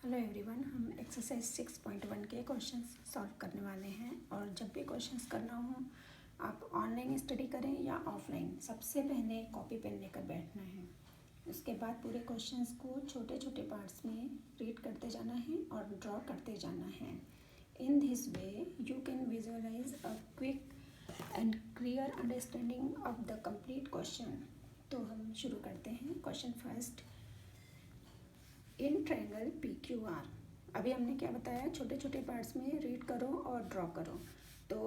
Hello everyone, हम exercise 6.1 के questions solve करने वाले हैं। और जब भी क्वेश्चंस करना हो, आप ऑनलाइन स्टडी करें या ऑफलाइन, सबसे पहले कॉपी पेन लेकर बैठना है। उसके बाद पूरे क्वेश्चंस को छोटे छोटे पार्ट्स में रीड करते जाना है और ड्रॉ करते जाना है। In this way you can visualise a quick and clear understanding of the complete question. तो हम शुरू करते हैं। Question first, in triangle P Q R. अभी हमने क्या बताया, छोटे छोटे पार्ट्स में रीड करो और ड्रॉ करो। तो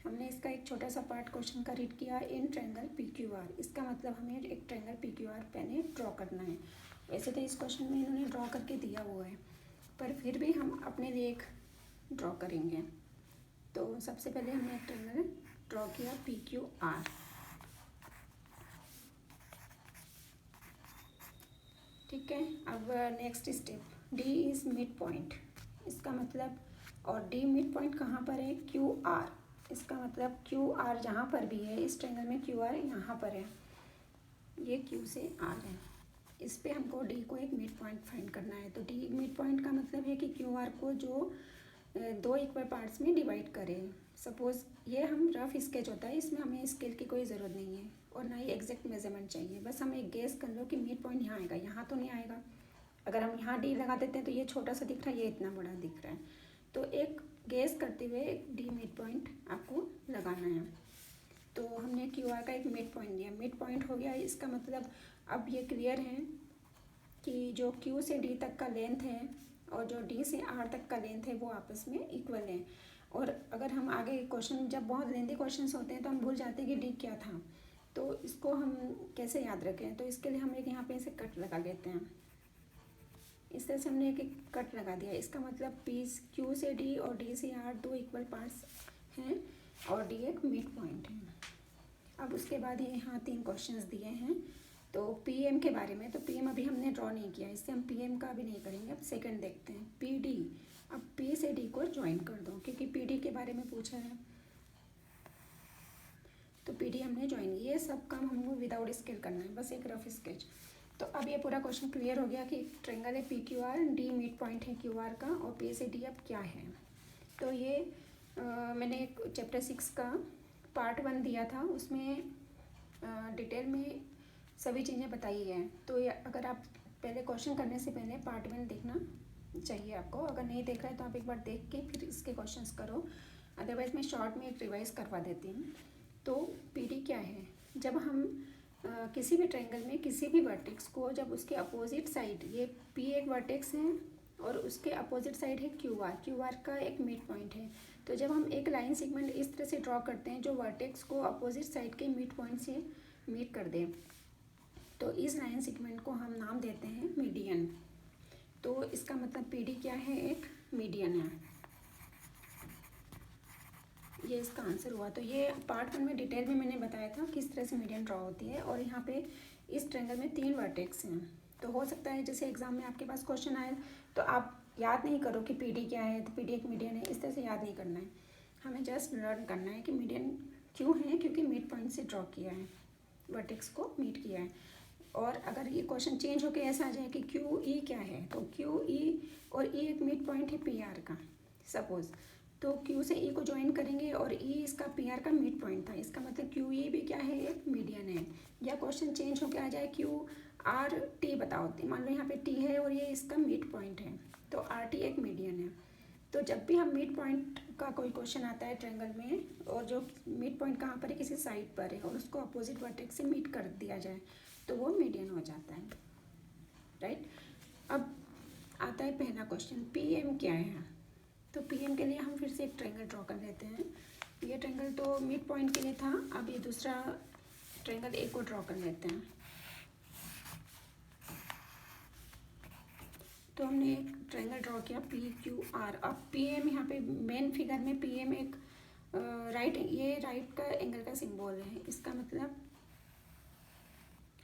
हमने इसका एक छोटा सा पार्ट क्वेश्चन का रीड किया, इन ट्रायंगल पी क्यू आर। इसका मतलब हमें एक ट्रायंगल पी क्यू आर पहले ड्रॉ करना है। वैसे तो इस क्वेश्चन में इन्होंने ड्रॉ करके दिया हुआ है, पर फिर भी हम अपने लिए एक ड्रॉ करेंगे। तो सबसे पहले हमने एक ट्रायंगल ड्रॉ किया पी क्यू आर। ठीक है, अब next step, D is mid point. इसका मतलब, और डी मिड पॉइंट कहाँ पर है, क्यू आर। इसका मतलब क्यू आर जहाँ पर भी है इस ट्रायंगल में, क्यू आर यहाँ पर है, ये क्यू से आर है। इस पे हमको डी को एक मिड पॉइंट फाइंड करना है। तो डी मिड पॉइंट का मतलब है कि क्यू आर को जो दो इक्वल पार्ट्स में डिवाइड करें। सपोज़ ये हम रफ स्केच होता है, इसमें हमें स्केल की कोई ज़रूरत नहीं है और ना ही एग्जैक्ट मेजरमेंट चाहिए। बस हम एक गेस कर लो कि मिड पॉइंट यहाँ आएगा, यहाँ तो नहीं आएगा। अगर हम यहाँ डी लगा देते हैं तो ये छोटा सा दिख रहा है, ये इतना बड़ा दिख रहा है। तो एक गेस करते हुए एक डी मिड पॉइंट आपको लगाना है। तो हमने क्यू आर का एक मिड पॉइंट दिया, मिड पॉइंट हो गया। इसका मतलब अब ये क्लियर है कि जो क्यू से डी तक का लेंथ है और जो डी से आर तक का लेंथ है वो आपस में इक्वल है। और अगर हम आगे क्वेश्चन, जब बहुत लेंथी क्वेश्चंस होते हैं तो हम भूल जाते हैं कि डी क्या था, तो इसको हम कैसे याद रखें। तो इसके लिए हम एक यहाँ पे ऐसे कट लगा लेते हैं। इस तरह से हमने एक कट लगा दिया। इसका मतलब पी क्यू से डी और डी से आर दो इक्वल पार्ट्स हैं और डी एक मिड पॉइंट है। अब उसके बाद ये यहाँ तीन क्वेश्चंस दिए हैं। तो पीएम के बारे में, तो पीएम अभी हमने ड्रॉ नहीं किया, इससे हम पीएम का भी नहीं करेंगे। अब सेकंड देखते हैं, पीडी। अब पी से डी को ज्वाइन कर दो क्योंकि पीडी के बारे में पूछा है, तो पीडी हमने ज्वाइन। ये सब काम हमको विदाउट स्केल करना है, बस एक रफ स्केच। तो अब ये पूरा क्वेश्चन क्लियर हो गया कि ट्रायंगल है P Q are, D mid point है क्यू आर का और पी से डी अब क्या है। तो ये मैंने एक चैप्टर 6 का पार्ट 1 दिया था, उसमें डिटेल में सभी चीज़ें बताई हैं। तो ये अगर आप पहले क्वेश्चन करने से पहले पार्ट 1 देखना चाहिए आपको। अगर नहीं देख रहे हैं तो आप एक बार देख के फिर इसके क्वेश्चंस करो, अदरवाइज़ मैं शॉर्ट में एक रिवाइज करवा देती हूँ। तो पीडी क्या है, जब हम किसी भी ट्रायंगल में किसी भी वर्टेक्स को, जब उसके अपोजिट साइड, ये पी एक वर्टेक्स है और उसके अपोजिट साइड है क्यू आर का एक मिड पॉइंट है। तो जब हम एक लाइन सेगमेंट इस तरह से ड्रॉ करते हैं जो वर्टेक्स को अपोजिट साइड के मिड पॉइंट से मीट कर दे, तो इस लाइन सेगमेंट को हम नाम देते हैं मीडियन। तो इसका मतलब पीडी क्या है, एक मीडियन है। ये इसका आंसर हुआ। तो ये पार्ट 1 में डिटेल में मैंने बताया था किस तरह से मीडियन ड्रॉ होती है। और यहाँ पे इस ट्रायंगल में 3 वर्टेक्स हैं। तो हो सकता है जैसे एग्जाम में आपके पास क्वेश्चन आए तो आप याद नहीं करो कि पीडी क्या है, तो पीडी एक मीडियन है, इस तरह से याद नहीं करना है। हमें जस्ट लर्न करना है कि मीडियन क्यों है, क्योंकि मिड पॉइंट से ड्रॉ किया है, वर्टेक्स को मीट किया है। और अगर ये क्वेश्चन चेंज होकर ऐसा आ जाए कि क्यू ई क्या है, तो क्यू ई और ई एक मिड पॉइंट है पी आर का सपोज, तो क्यू से ई को ज्वाइन करेंगे और ई इसका पी आर का मिड पॉइंट था, इसका मतलब क्यू ई भी क्या है, एक मीडियन है। या क्वेश्चन चेंज होकर आ जाए क्यू आर टी बताओ, मान लो यहाँ पे टी है और ये इसका मिड पॉइंट है, तो आर टी एक मीडियन है। तो जब भी हम मिड पॉइंट का कोई क्वेश्चन आता है ट्रायंगल में और जो मिड पॉइंट कहाँ पर है, किसी साइड पर है और उसको अपोजिट वर्टेक्स से मीट कर दिया जाए तो वो मीडियन हो जाता है, राइट। अब आता है पहला क्वेश्चन, पीएम क्या है। तो पीएम के लिए हम फिर से एक ट्रायंगल ड्रॉ कर लेते हैं। ये ट्रायंगल तो मिड पॉइंट के लिए था, अब ये दूसरा ट्रायंगल ए को ड्रॉ कर लेते हैं। तो हमने एक ट्रायंगल ड्रॉ किया पी क्यू आर। अब पीएम यहाँ पे मेन फिगर में पीएम एक राइट, ये राइट का एंगल का सिंबल है। इसका मतलब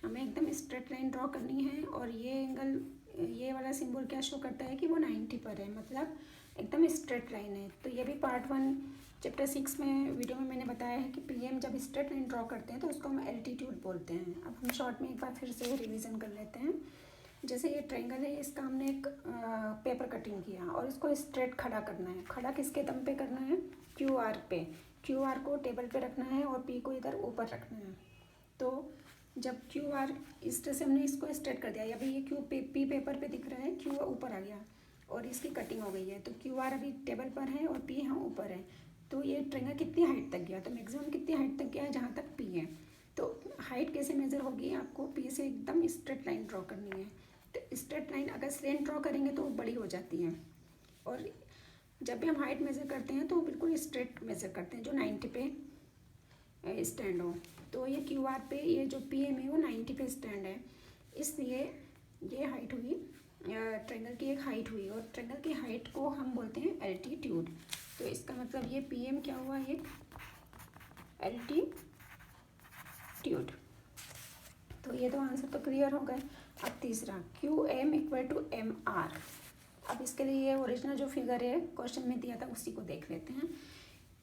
हमें एकदम स्ट्रेट लाइन ड्रॉ करनी है और ये एंगल, ये वाला सिंबल क्या शो करता है कि वो 90 पर है, मतलब एकदम स्ट्रेट लाइन है। तो ये भी पार्ट 1 चैप्टर 6 में वीडियो में मैंने बताया है कि पीएम जब स्ट्रेट लाइन ड्रॉ करते हैं तो उसको हम एल्टीट्यूड बोलते हैं। अब हम शॉर्ट में एक बार फिर से रिवीजन कर लेते हैं। जैसे ये ट्रायंगल है, इसका हमने एक पेपर कटिंग किया और इसको स्ट्रेट खड़ा करना है। खड़ा किसके दम पे करना है? क्यू आर पे। क्यू आर को टेबल पे रखना है और पी को इधर ऊपर रखना है। तो जब क्यू आर इस तरह से हमने इसको स्ट्रेट कर दिया, अभी ये क्यू पी पेपर पे दिख रहा है, क्यू ऊपर आ गया और इसकी कटिंग हो गई है। तो क्यू आर अभी टेबल पर है और पी यहाँ ऊपर है। तो ये ट्रायंगल कितनी हाइट तक गया? तो मैक्सिमम कितनी हाइट तक गया है? जहाँ तक पी है। तो हाइट कैसे मेज़र होगी? आपको पी से एकदम स्ट्रेट लाइन ड्रॉ करनी है। तो स्ट्रेट लाइन अगर स्लेंट ड्रॉ करेंगे तो वो बड़ी हो जाती है, और जब भी हम हाइट मेज़र करते हैं तो बिल्कुल स्ट्रेट मेज़र करते हैं जो 90 पे स्टैंड हो। तो ये क्यू आर पे ये जो पी एम है वो 90 पे स्टैंड है, इसलिए ये हाइट हुई, ट्रायंगल की एक हाइट हुई, और ट्रायंगल की हाइट को हम बोलते हैं एल्टीट्यूड। तो इसका मतलब ये पी एम क्या हुआ? एक एल्टीट्यूड। तो ये तो आंसर तो क्लियर हो गए। अब तीसरा, Q M equal to M R. अब इसके लिए ये ओरिजिनल जो फिगर है क्वेश्चन में दिया था उसी को देख लेते हैं।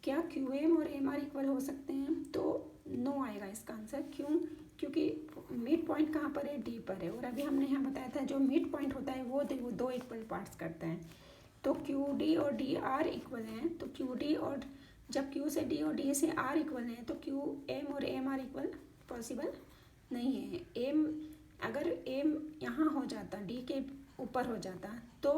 क्या क्यू एम और एम आर इक्वल हो सकते हैं? तो नो आएगा इसका आंसर। क्यों? क्योंकि मिड पॉइंट कहाँ पर है? डी पर है, और अभी हमने यहाँ बताया था जो मिड पॉइंट होता है वो दो इक्वल पार्ट्स करता है। तो क्यू डी और डी आर इक्वल हैं, तो क्यू डी और जब क्यू से डी और डी से आर इक्वल हैं तो क्यू एम और एम आर इक्वल पॉसिबल नहीं है। एम अगर एम यहाँ हो जाता, डी के ऊपर हो जाता, तो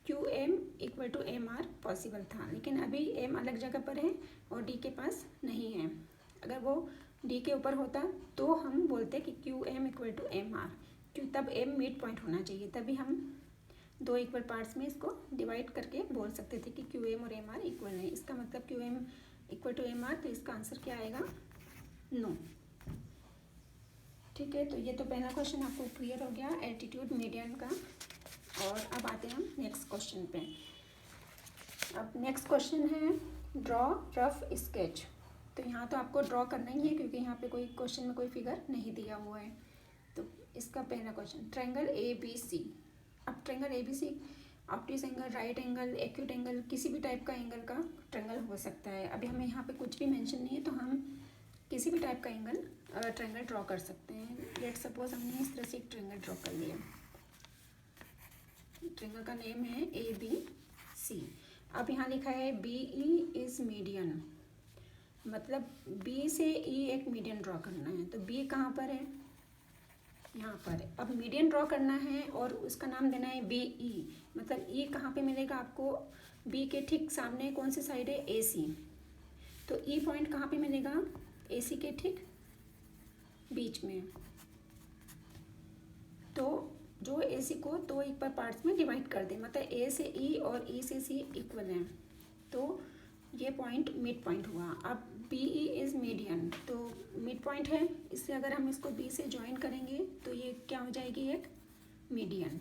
Q M equal to M R possible था, लेकिन अभी एम अलग जगह पर है और डी के पास नहीं है। अगर वो डी के ऊपर होता तो हम बोलते कि Q M equal to M R, क्यों? तब एम मिड पॉइंट होना चाहिए, तभी हम दो इक्वल पार्ट्स में इसको डिवाइड करके बोल सकते थे कि क्यू एम और एम आर इक्वल है। इसका मतलब Q M equal to M R, तो इसका आंसर क्या आएगा? नो। ठीक है, तो ये तो पहला क्वेश्चन आपको क्लियर हो गया एल्टीट्यूड मीडियन का। और अब आते हैं हम नेक्स्ट क्वेश्चन पे। अब नेक्स्ट क्वेश्चन है ड्रॉ रफ स्केच। तो यहाँ तो आपको ड्रॉ करना ही है क्योंकि यहाँ पे कोई क्वेश्चन में कोई फिगर नहीं दिया हुआ है। तो इसका पहला question, triangle A B C. अब triangle A B C obtuse angle, right angle, acute angle, किसी भी टाइप का एंगल का ट्रायंगल हो सकता है। अभी हमें यहाँ पे कुछ भी मेंशन नहीं है, तो हम किसी भी टाइप का एंगल ट्रायंगल ड्रॉ कर सकते हैं। लेट सपोज हमने इस तरह से एक ट्रायंगल ड्रॉ कर लिया। ट्रायंगल का नेम है ए बी सी। अब यहाँ लिखा है बी ई इज मीडियन, मतलब बी से ई एक मीडियन ड्रॉ करना है। तो बी कहाँ पर है? यहाँ पर। अब मीडियन ड्रॉ करना है और उसका नाम देना है बी ई, मतलब ई कहाँ पे मिलेगा आपको? बी के ठीक सामने कौन सी साइड है? ए सी। तो ई पॉइंट कहाँ पे मिलेगा? ए सी के ठीक बीच में। तो जो ए सी को दो इक्वल पार्ट्स में डिवाइड कर दे, मतलब ए से ई और ई से सी इक्वल हैं, तो ये पॉइंट मिड पॉइंट हुआ। अब बी ई इज़ मीडियन, तो मिड पॉइंट है, इससे अगर हम इसको बी से ज्वाइन करेंगे तो ये क्या हो जाएगी? एक मीडियन।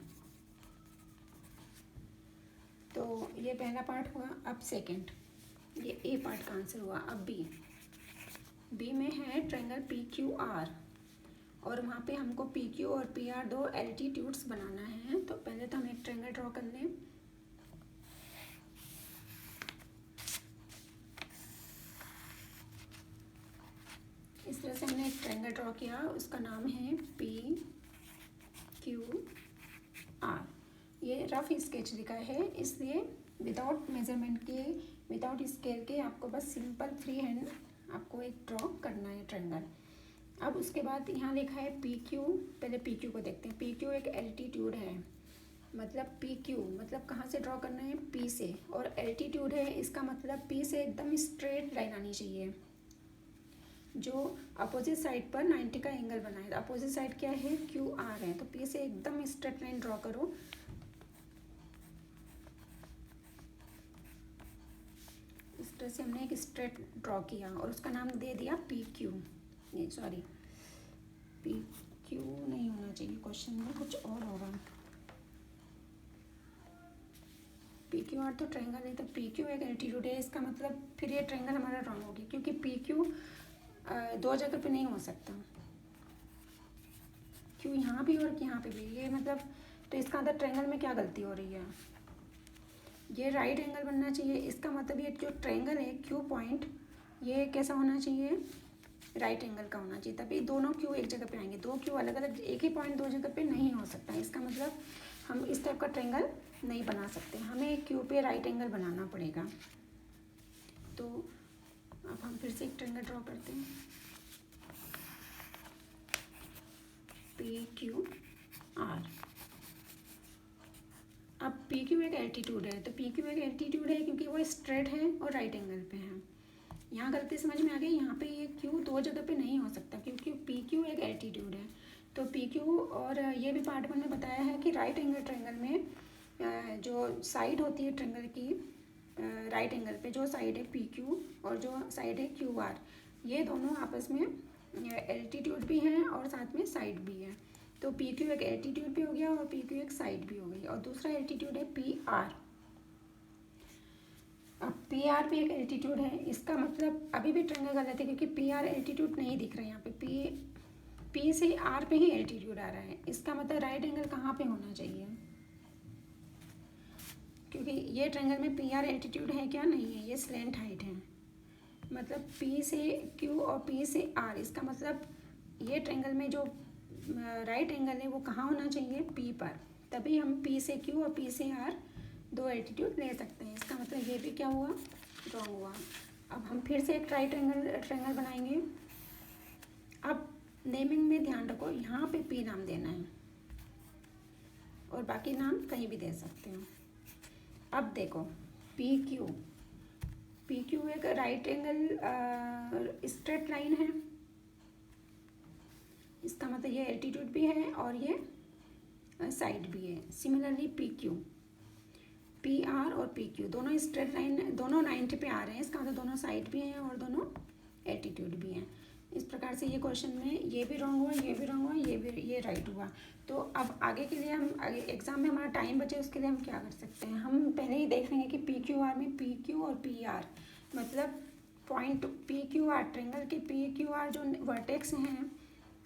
तो ये पहला पार्ट हुआ। अब सेकंड, ये ए पार्ट का आंसर हुआ। अब बी में है ट्रायंगल पी क्यू आर, और वहाँ पे हमको पी क्यू और पी आर दो एल्टीट्यूड्स बनाना है। तो पहले तो हम एक ट्रायंगल ड्रॉ कर लें। इस तरह से हमने एक ट्रायंगल ड्रॉ किया, उसका नाम है पी क्यू आर। ये रफ स्केच लिखा है, इसलिए विदाउट मेजरमेंट के, विदाउट स्केल के आपको बस सिंपल फ्री हैंड आपको एक ड्रॉ करना है ट्रायंगल। अब उसके बाद यहाँ लिखा है पी क्यू। पहले पी क्यू को देखते हैं। पी क्यू एक एल्टीट्यूड है, मतलब पी क्यू मतलब कहाँ से ड्रॉ करना है? पी से, और एल्टीट्यूड है, इसका मतलब पी से एकदम स्ट्रेट लाइन आनी चाहिए जो अपोजिट साइड पर 90 का एंगल बनाए। अपोजिट साइड क्या है? क्यू आर है। तो पी से एकदम स्ट्रेट लाइन ड्रॉ करो। इस तरह से हमने एक स्ट्रेट ड्रॉ किया और उसका नाम दे दिया पी क्यू। नहीं सॉरी, पी क्यू नहीं होना चाहिए, क्वेश्चन में कुछ और होगा। पी क्यू आर तो ट्रायंगल है, तो पी क्यू एक एल्टीट्यूड है, इसका मतलब फिर ये ट्रायंगल हमारा रॉन्ग हो गया, क्योंकि पी क्यू दो जगह पे नहीं हो सकता। क्यू यहाँ भी और यहाँ पे भी, ये मतलब, तो इसका अंदर ट्रायंगल में क्या गलती हो रही है? ये राइट एंगल बनना चाहिए। इसका मतलब ये जो ट्रायंगल है क्यू पॉइंट, ये कैसा होना चाहिए? राइट एंगल का होना चाहिए, तभी दोनों क्यू एक जगह पे आएंगे। दो क्यू अलग अलग एक ही पॉइंट दो जगह पे नहीं हो सकता, इसका मतलब हम इस टाइप का ट्रायंगल नहीं बना सकते, हमें क्यू पे राइट एंगल बनाना पड़ेगा। तो अब हम फिर से एक ट्रायंगल ड्रॉ करते हैं, पी क्यू आर। अब पी क्यू एक एल्टीट्यूड है, तो पी क्यू एक एल्टीट्यूड है क्योंकि वो स्ट्रेट है और राइट एंगल पे है। यहाँ गलती समझ में आ गई, यहाँ पे ये क्यू दो जगह पे नहीं हो सकता क्योंकि पी क्यू एक एल्टीट्यूड है। तो पी क्यू, और ये भी पार्ट 1 में बताया है कि राइट एंगल ट्रायंगल में जो साइड होती है ट्रायंगल की, राइट एंगल पे जो साइड है पी क्यू और जो साइड है क्यू आर, ये दोनों आपस में एल्टीट्यूड भी हैं और साथ में साइड भी है। तो पी क्यू एक एल्टीट्यूड भी हो गया और पी क्यू एक साइड भी हो गई, और दूसरा एल्टीट्यूड है पी आर। अब पी आर भी एक एल्टीट्यूड है, इसका मतलब अभी भी ट्रायंगल गलत है क्योंकि पी आर एल्टीट्यूड नहीं दिख रहा है यहाँ पे, पी से आर पे ही एल्टीट्यूड आ रहा है। इसका मतलब राइट एंगल कहाँ पे होना चाहिए, क्योंकि ये ट्रायंगल में पी आर एल्टीट्यूड है क्या, नहीं है, ये स्लैंट हाइट है। मतलब पी से क्यू और पी से आर, इसका मतलब ये ट्रायंगल में जो राइट एंगल है वो कहाँ होना चाहिए, पी पर, तभी हम पी से क्यू और पी से आर दो एल्टीट्यूड ले सकते हैं। इसका मतलब ये भी क्या हुआ, रॉन्ग हुआ। अब हम फिर से एक राइट ट्रायंगल बनाएंगे। अब नेमिंग में ध्यान रखो, यहाँ पे पी नाम देना है और बाकी नाम कहीं भी दे सकते हो। अब देखो पी क्यू एक राइट एंगल स्ट्रेट लाइन है, इसका मतलब ये एल्टीट्यूड भी है और ये साइड भी है। सिमिलरली पी आर और पी क्यू दोनों स्ट्रेट लाइन, दोनों 90 पे आ रहे हैं, इसका मतलब दोनों साइड भी हैं और दोनों एल्टीट्यूड भी हैं। इस प्रकार से ये क्वेश्चन में ये भी रॉन्ग हुआ, ये भी रॉन्ग हुआ, ये राइट हुआ। तो अब आगे के लिए हम आगे एग्जाम में हमारा टाइम बचे उसके लिए हम क्या कर सकते हैं, हम पहले ही देख लेंगे कि पी क्यू आर में पी क्यू और पी आर मतलब point P Q are triangle के पी क्यू आर जो वर्टेक्स हैं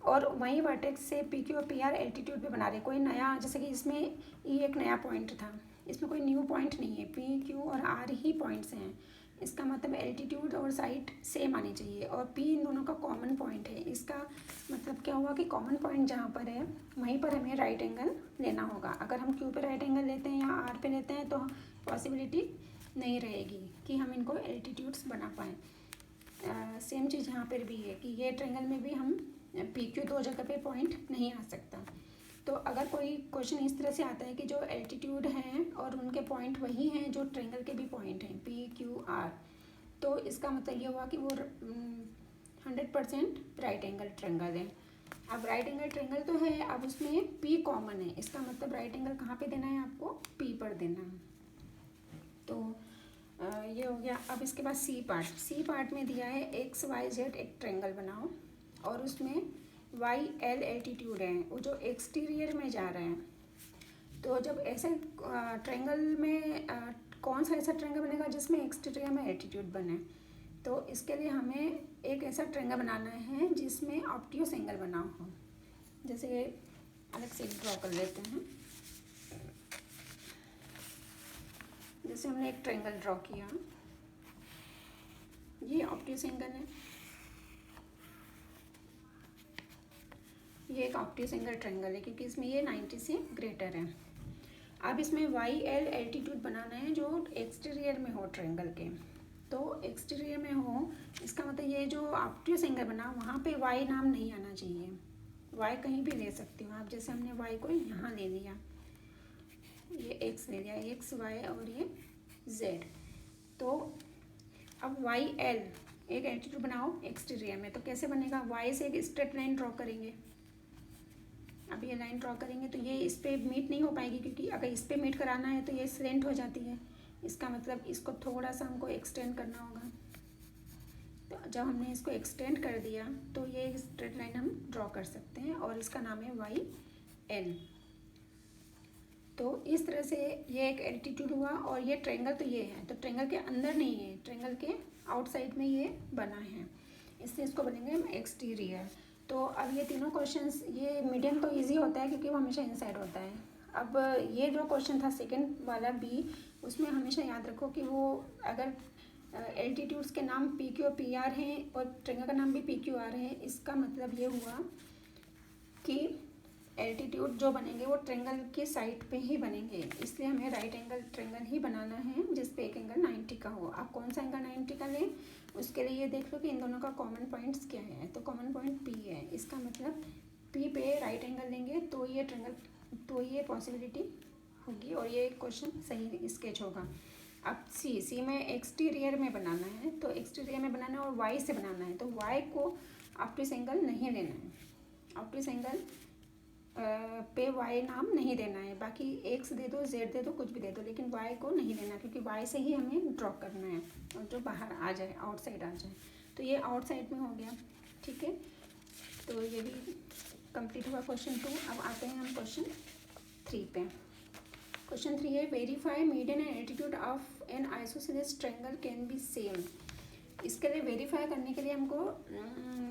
और वहीं वर्टेक्स से पी क्यू और पी आर एल्टीट्यूड पे बना रहे, कोई नया, जैसे कि इसमें ई एक नया पॉइंट था, इसमें कोई न्यू पॉइंट नहीं है, पी क्यू और आर ही पॉइंट्स हैं। इसका मतलब एल्टीट्यूड और साइड सेम आनी चाहिए और पी इन दोनों का कॉमन पॉइंट है। इसका मतलब क्या हुआ कि कॉमन पॉइंट जहाँ पर है वहीं पर हमें राइट एंगल लेना होगा। अगर हम क्यू पे राइट एंगल लेते हैं या आर पे लेते हैं तो पॉसिबिलिटी नहीं रहेगी कि हम इनको एल्टीट्यूड्स बना पाएँ। सेम चीज़ यहाँ पर भी है कि ये ट्रायंगल में भी हम पी क्यू दो जगह पे पॉइंट नहीं आ सकता। तो अगर कोई क्वेश्चन इस तरह से आता है कि जो एल्टीट्यूड हैं और उनके पॉइंट वही हैं जो ट्रायंगल के भी पॉइंट हैं पी क्यू आर, तो इसका मतलब ये हुआ कि वो 100% राइट एंगल ट्रायंगल है। अब राइट एंगल ट्रायंगल तो है, अब उसमें पी कॉमन है, इसका मतलब राइट एंगल कहाँ पे देना है, आपको पी पर देना है। तो ये हो गया। अब इसके बाद सी पार्ट में दिया है एक्स वाई जेड एक ट्रायंगल बनाओ और उसमें वाई एल एल्टीट्यूड है, वो जो एक्सटीरियर में जा रहे हैं। तो जब ऐसे ट्रायंगल में कौन सा ऐसा ट्रायंगल बनेगा जिसमें एक्सटीरियर में एल्टीट्यूड बने, तो इसके लिए हमें एक ऐसा ट्रायंगल बनाना है जिसमें ऑब्ट्यूस एंगल बना हो। जैसे अलग से ड्रॉ कर लेते हैं, जैसे हमने एक ट्रायंगल ड्रॉ किया, ये ऑब्ट्यूस एंगल है, ये एक ऑब्ट्यूस एंगल ट्रायंगल है क्योंकि इसमें ये 90 से ग्रेटर है। अब इसमें वाई एल एल्टीट्यूड बनाना है जो एक्सटीरियर में हो ट्रायंगल के। तो एक्सटीरियर में हो, इसका मतलब ये जो ऑब्ट्यूस एंगल बना वहाँ पे वाई नाम नहीं आना चाहिए, वाई कहीं भी ले सकती हो आप। जैसे हमने वाई को यहाँ ले लिया, ये एक्स ले लिया, एक्स वाई और ये जेड। तो अब वाई एल एक एल्टीट्यूड बनाओ एक्सटीरियर में, तो कैसे बनेगा, वाई से एक स्ट्रेट लाइन ड्रॉ करेंगे। अब ये लाइन ड्रॉ करेंगे तो ये इस पर मीट नहीं हो पाएगी क्योंकि अगर इस पर मीट कराना है तो ये स्लेंट हो जाती है, इसका मतलब इसको थोड़ा सा हमको एक्सटेंड करना होगा। तो जब हमने इसको एक्सटेंड कर दिया तो ये स्ट्रेट लाइन हम ड्रॉ कर सकते हैं और इसका नाम है वाई एल। तो इस तरह से ये एक एल्टीट्यूड हुआ और ये ट्रायंगल तो ये है, तो ट्रायंगल के अंदर नहीं है, ट्रायंगल के आउटसाइड में ये बना है, इससे इसको बनेंगे हम एक्सटीरियर। तो अब ये तीनों क्वेश्चंस, ये मीडियम तो इजी होता है क्योंकि वो हमेशा इनसाइड होता है। अब ये जो क्वेश्चन था सेकंड वाला बी, उसमें हमेशा याद रखो कि वो अगर एल्टीट्यूड्स के नाम पी क्यू और पी आर हैं और ट्रेंगल का नाम भी पी क्यू आर है। इसका मतलब ये हुआ कि एल्टीट्यूड जो बनेंगे वो ट्रेंगल की साइड पे ही बनेंगे, इसलिए हमें राइट एंगल ट्रेंगल ही बनाना है जिस पे एक एंगल 90 का हो। आप कौन सा एंगल 90 का लें उसके लिए ये देख लो कि इन दोनों का कॉमन पॉइंट्स क्या है। तो कॉमन पॉइंट पी है, इसका मतलब पी पे राइट एंगल लेंगे तो ये ट्रेंगल, तो ये पॉसिबिलिटी होगी और ये क्वेश्चन सही स्केच होगा। अब सी में एक्सटीरियर में बनाना है, तो एक्सटीरियर में बनाना है और वाई से बनाना है, तो वाई को ऑप्टिस एंगल नहीं लेना है। ऑप्टिस एंगल पे वाई नाम नहीं देना है, बाकी एक्स दे दो, जेड दे दो, कुछ भी दे दो, लेकिन वाई को नहीं देना क्योंकि वाई से ही हमें ड्रॉ करना है और जो बाहर आ जाए, आउटसाइड आ जाए। तो ये आउटसाइड में हो गया, ठीक है। तो ये भी कंप्लीट हुआ क्वेश्चन 2। अब आते हैं हम क्वेश्चन 3 पे। क्वेश्चन 3 है verify median and altitude of N isosceles triangle can be same. इसके लिए वेरीफाई करने के लिए हमको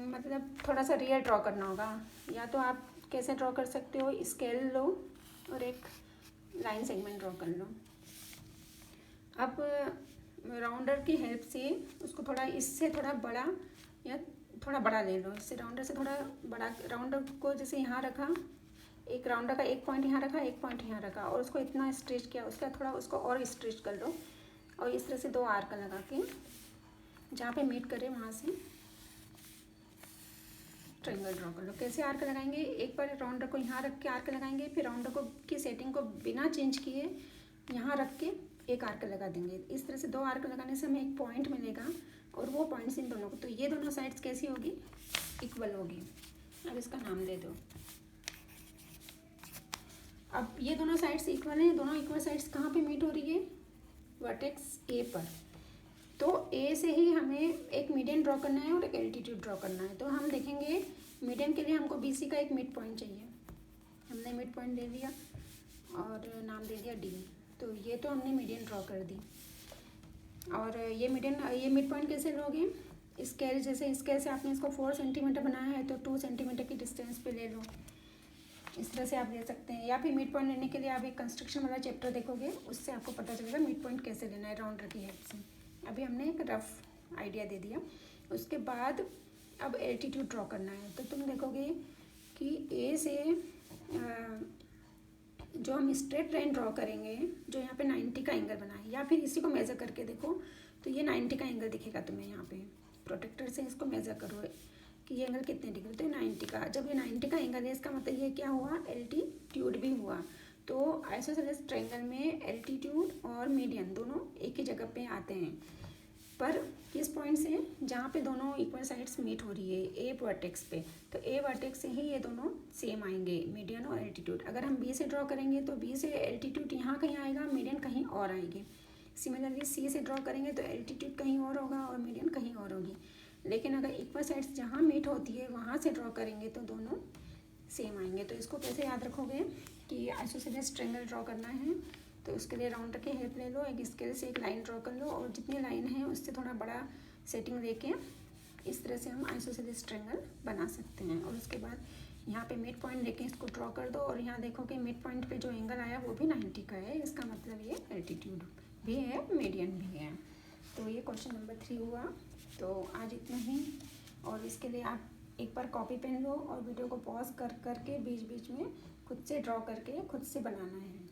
मतलब थोड़ा सा रियल ड्रॉ करना होगा। या तो आप कैसे ड्रॉ कर सकते हो, स्केल लो और एक लाइन सेगमेंट ड्रॉ कर लो। अब राउंडर की हेल्प से उसको थोड़ा इससे थोड़ा बड़ा या थोड़ा बड़ा ले लो, इससे राउंडर से थोड़ा बड़ा। राउंडर को जैसे यहाँ रखा, एक राउंडर का एक पॉइंट यहाँ रखा, एक पॉइंट यहाँ रखा और उसको इतना स्ट्रेच किया, उसका थोड़ा उसको और स्ट्रेच कर लो और इस तरह से 2 आर्क लगा के जहाँ पे मीट करे वहाँ से ट्रायंगल ड्रॉ कर लो। कैसे आर्क लगाएंगे, एक बार राउंडर को यहाँ रख के आर्क लगाएंगे, फिर राउंडर को की सेटिंग को बिना चेंज किए यहाँ रख के एक आर्क लगा देंगे। इस तरह से 2 आर्क लगाने से हमें एक पॉइंट मिलेगा और वो पॉइंट्स इन दोनों को, तो ये दोनों साइड्स कैसी होगी, इक्वल होगी। अब इसका नाम दे दो। अब ये दोनों साइड्स इक्वल हैं, दोनों इक्वल साइड्स कहाँ पे मीट हो रही है, वर्टेक्स ए पर। तो ए से ही हमें एक मीडियन ड्रॉ करना है और एक एल्टीट्यूड ड्रॉ करना है। तो हम देखेंगे मीडियन के लिए हमको बी सी का एक मिड पॉइंट चाहिए। हमने मिड पॉइंट दे दिया और नाम दे दिया डी। तो ये तो हमने मीडियन ड्रॉ कर दी। और ये मिड पॉइंट कैसे लोगे, स्केल, जैसे स्केल से आपने इसको 4 सेंटीमीटर बनाया है तो 2 सेंटीमीटर की डिस्टेंस पे ले लो। इस तरह से आप ले सकते हैं। या फिर मिड पॉइंट लेने के लिए आप एक कंस्ट्रक्शन वाला चैप्टर देखोगे, उससे आपको पता चलेगा मिड पॉइंट कैसे लेना है राउंडर की हेल्प से। अभी हमने एक रफ आइडिया दे दिया। उसके बाद अब एल्टीट्यूड ड्रॉ करना है। तो तुम देखोगे कि ए से जो हम स्ट्रेट लाइन ड्रॉ करेंगे, जो यहाँ पे 90 का एंगल बना है, या फिर इसी को मेज़र करके देखो तो ये 90 का एंगल दिखेगा तुम्हें। यहाँ पे प्रोटेक्टर से इसको मेज़र करो कि ये एंगल कितने डिग्री, तो 90 का। जब ये 90 का एंगल है इसका मतलब ये क्या हुआ, एल्टीट्यूड भी हुआ। तो आइसोसेलेस ट्रायंगल में एल्टीट्यूड और मीडियन दोनों एक ही जगह पे आते हैं, पर किस पॉइंट से, जहाँ पे दोनों इक्वल साइड्स मीट हो रही है, ए वर्टेक्स पे। तो ए वर्टेक्स से ही ये दोनों सेम आएंगे, मीडियन और एल्टीट्यूड। अगर हम बी से ड्रॉ करेंगे तो बी से एल्टीट्यूड यहाँ कहीं आएगा, मीडियन कहीं और आएगी। सिमिलरली सी से ड्रॉ करेंगे तो एल्टीट्यूड कहीं और होगा और मीडियन कहीं और होगी। लेकिन अगर इक्वल साइड्स जहाँ मीट होती है वहाँ से ड्रॉ करेंगे तो दोनों सेम आएंगे। तो इसको कैसे याद रखोगे कि आइसोसेलेस ट्रायंगल ड्रॉ करना है, तो उसके लिए राउंडर की हेल्प ले लो, एक स्केल से एक लाइन ड्रॉ कर लो और जितनी लाइन है उससे थोड़ा बड़ा सेटिंग लेके इस तरह से हम आइसोसेलेस ट्रायंगल बना सकते हैं। और उसके बाद यहाँ पे मिड पॉइंट लेके इसको ड्रॉ कर दो और यहाँ देखो कि मिड पॉइंट पे जो एंगल आया वो भी 90 का है, इसका मतलब ये एल्टीट्यूड भी है, मीडियन भी है। तो ये क्वेश्चन नंबर 3 हुआ। तो आज इतना ही, और इसके लिए आप एक बार कॉपी पेन लो और वीडियो को पॉज करके बीच बीच में खुद से ड्रॉ करके खुद से बनाना है।